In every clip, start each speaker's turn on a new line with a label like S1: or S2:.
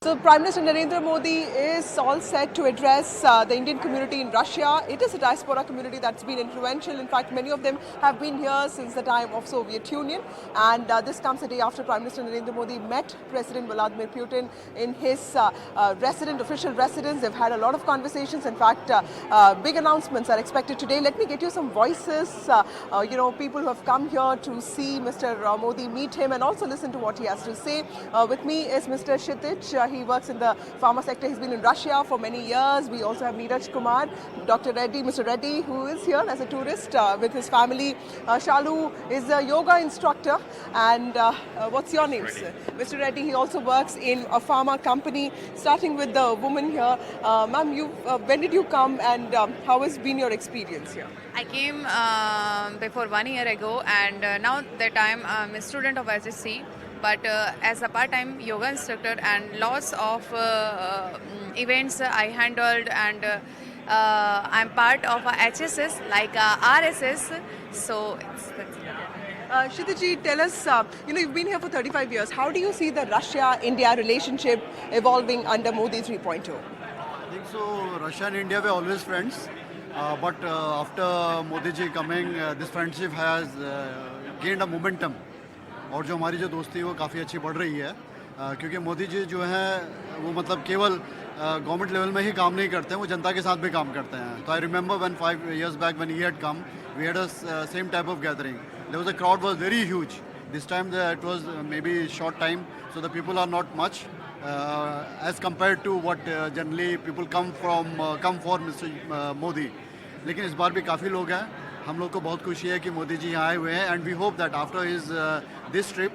S1: So Prime Minister Narendra Modi is all set to address the Indian community in Russia. It is a diaspora community that's been influential. In fact, many of them have been here since the time of Soviet Union. And this comes a day after Prime Minister Narendra Modi met President Vladimir Putin in his official residence. They've had a lot of conversations. In fact, big announcements are expected today. Let me get you some voices, people who have come here to see Mr. Modi, meet him, and also listen to what he has to say. With me is Mr. Kshitij. He works in the pharma sector. He's been in Russia for many years. We also have Neeraj Kumar, Dr. Reddy, Mr. Reddy, who is here as a tourist with his family. Shalu is a yoga instructor. And what's your name, sir? Mr. Reddy, he also works in a pharma company. Starting with the woman here. Ma'am, when did you come and how has been your experience here?
S2: I came before 1 year ago, and now that I'm a student of SSC, but as a part-time yoga instructor and lots of events I handled, and I'm part of a HSS like RSS, so
S1: Kshitij, tell us, you've been here for 35 years. How do you see the Russia-India relationship evolving under Modi 3.0?
S3: I think so. Russia and India were always friends, but after Modi ji coming, this friendship has gained a momentum. और जो हमारी जो दोस्ती है वो काफ़ी अच्छी बढ़ रही है क्योंकि मोदी जी जो हैं वो मतलब केवल गवर्नमेंट लेवल में ही काम नहीं करते हैं, वो जनता के साथ भी काम करते हैं. तो I remember when 5 years back when he had come, we had a same type of gathering. There was a crowd was very huge. This time it was maybe short time, so the people are not much as compared to what generally people come for Mr. Modi. लेकिन इस बार भी काफ़ी लोग हैं. हम लोग को बहुत खुशी है कि मोदी जी यहाँ आए हुए हैं, and we hope that after his this trip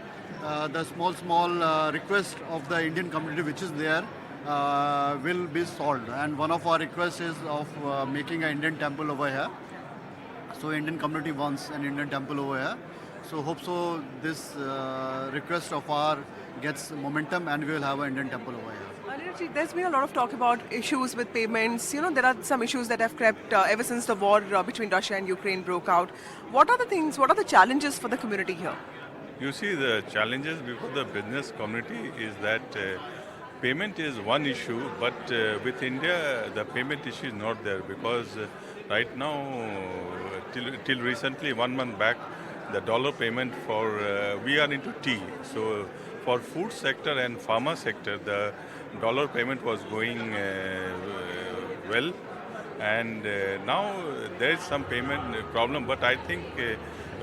S3: the small request of the Indian community which is there will be solved, and one of our requests is of making an Indian temple over here. So Indian community wants an Indian temple over here. So hope so this request of our gets momentum and we will have an Indian temple over here.
S1: There's been a lot of talk about issues with payments. There are some issues that have crept ever since the war between Russia and Ukraine broke out. What are the challenges for the community here?
S4: You see, the challenges before the business community is that payment is one issue, but with India, the payment issue is not there because right now, till recently, 1 month back, the dollar payment for, we are into tea. So for food sector and pharma sector, the dollar payment was going well, and now there is some payment problem, but I think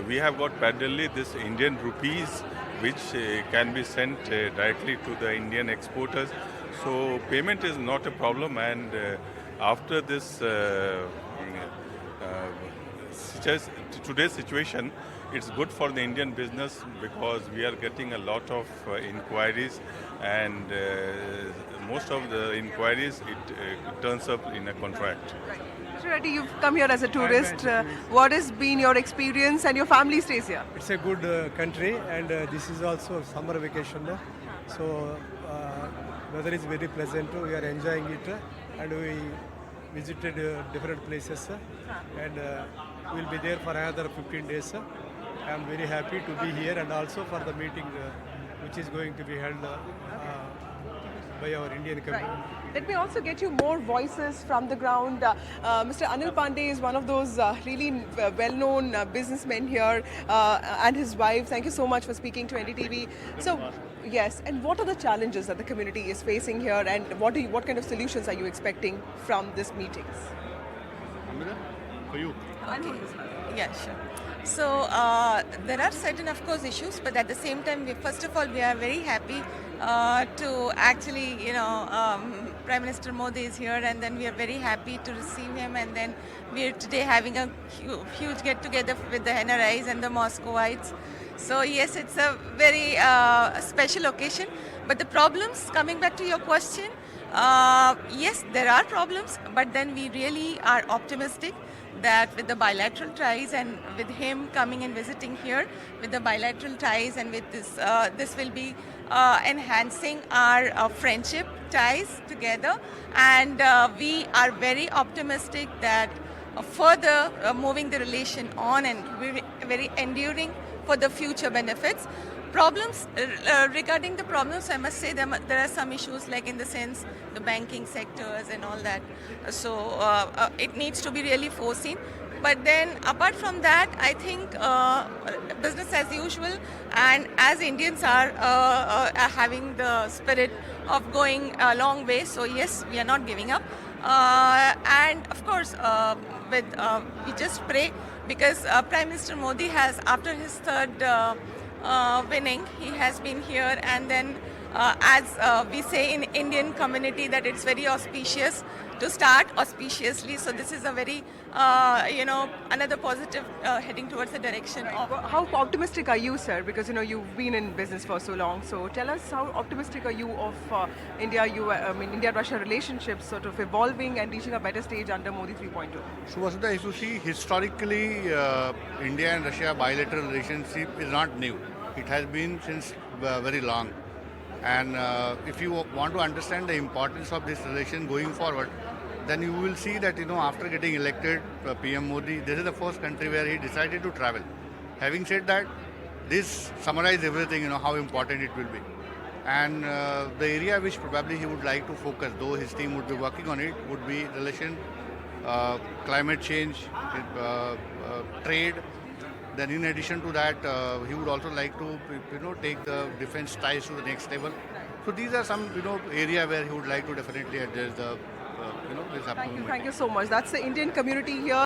S4: we have got parallelly this Indian rupees which can be sent directly to the Indian exporters. So payment is not a problem, and after this today's situation, it's good for the Indian business because we are getting a lot of inquiries, and most of the inquiries it turns up in a contract.
S1: Mr. Reddy, you've come here as a tourist. What has been your experience, and your family stays here?
S5: It's a good country, and this is also summer vacation. So weather is very pleasant. We are enjoying it, and we visited different places, and we'll be there for another 15 days. I am very happy to be here, and also for the meeting which is going to be held by our Indian community.
S1: Right. Let me also get you more voices from the ground. Mr. Anil Pandey is one of those really well-known businessmen here, and his wife. Thank you so much for speaking to NDTV. So, yes, and what are the challenges that the community is facing here, and what kind of solutions are you expecting from these meetings?
S3: For you.
S6: Okay. Yeah, sure. So there are certain, of course, issues, but at the same time, first of all, we are very happy to actually, Prime Minister Modi is here, and then we are very happy to receive him, and then we are today having a huge get-together with the NRIs and the Moscowites. So yes, it's a very special occasion. But the problems, coming back to your question, yes, there are problems, but then we really are optimistic that with the bilateral ties and with him coming and visiting here, with the bilateral ties and with this, this will be enhancing our friendship ties together, and we are very optimistic that further moving the relation on and very enduring for the future benefits. Problems regarding the problems, I must say there are some issues like in the sense the banking sectors and all that. So it needs to be really foreseen. But then apart from that, I think business as usual. And as Indians are having the spirit of going a long way, so yes, we are not giving up. And of course, we just pray because Prime Minister Modi has, after his third winning, he has been here, and then as we say in Indian community that it's very auspicious to start auspiciously. So this is a very another positive heading towards the direction of.
S1: How optimistic are you, sir? Because you've been in business for so long. So tell us, how optimistic are you of India-Russia relationships sort of evolving and reaching a better stage under Modi 3.0?
S7: So Vasudha, if you see historically, India and Russia bilateral relationship is not new. It has been since very long. And if you want to understand the importance of this relation going forward, then you will see that after getting elected PM Modi, this is the first country where he decided to travel. Having said that, this summarizes everything, how important it will be. And the area which probably he would like to focus, though his team would be working on it, would be relation, climate change, trade. Then in addition to that, he would also like to take the defense ties to the next level. So these are some area where he would like to definitely address the his upcoming.
S1: Thank you so much. That's the Indian community here.